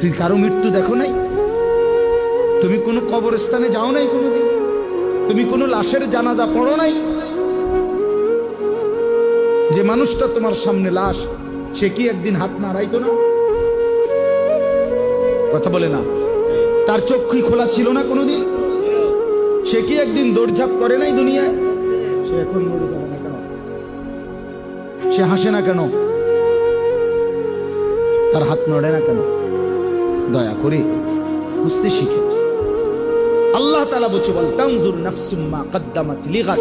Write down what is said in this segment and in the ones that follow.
তুই কারো মৃত্যু দেখো নাই? তুমি কোনো কবরস্থানে যাও নাই কোনোদিন? তুমি কোনো লাশের জানাজা পড়ো নাই? যে মানুষটা তোমার সামনে লাশ, সে কি একদিন হাত নাড়াইতো না? কথা বলে না? তার চক্ষুই খোলা ছিল না কোনোদিন? সে কি একদিন দৌড়ঝাঁপ করে নাই দুনিয়ায়? সে এখন মরে যাবে না কেন? সে হাসে না কেন? তার হাত নড়ে না কেন? দয়া করে বুঝতে শিখে। আল্লাহ তাআলা বলছে, বল তানজুর নাফসুম মা কদ্দামাত লিগাদ।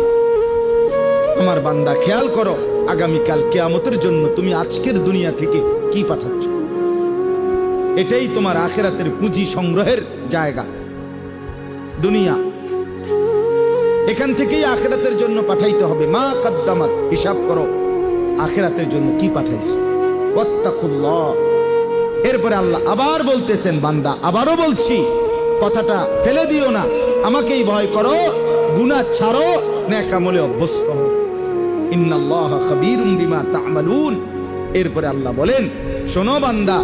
আমার বান্দা, খেয়াল করো আগামীকাল কিয়ামতের জন্য তুমি আজকের দুনিয়া থেকে কি পাঠাচ্ছ। এটাই তোমার আখিরাতের পুঁজি সংগ্রহের জায়গা। দুনিয়া এখান থেকেই আখিরাতের জন্য পাঠাইতে হবে। মা কদ্দামাত, হিসাব করো আখিরাতের জন্য কি পাঠাইছো। ওয়াত্তাকুল্লাহ। এরপরে আল্লাহ আবার বলতেছেন, বান্দা আবারও বলছি, কথাটা ফেলে দিও না, আমাকেই ভয় করো, গুনাহ ছাড়ো, নেক আমলে অভ্যস্ত হও। ইন্নাল্লাহা খাবীরুম বিমা তা'মালুন। এরপরে আল্লাহ বলেন, শোনো বান্দা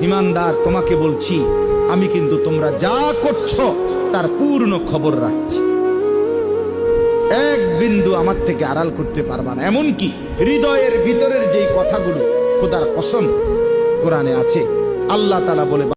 ঈমানদার, তোমাকে বলছি আমি কিন্তু তোমরা যা করছো তার পূর্ণ খবর রাখছি। এক বিন্দু আমার থেকে আড়াল করতে পারবা না। এমনকি হৃদয়ের ভিতরের যেই কথাগুলো খোদার কসম কোরআনে আছে, আল্লাহ তাআলা বলে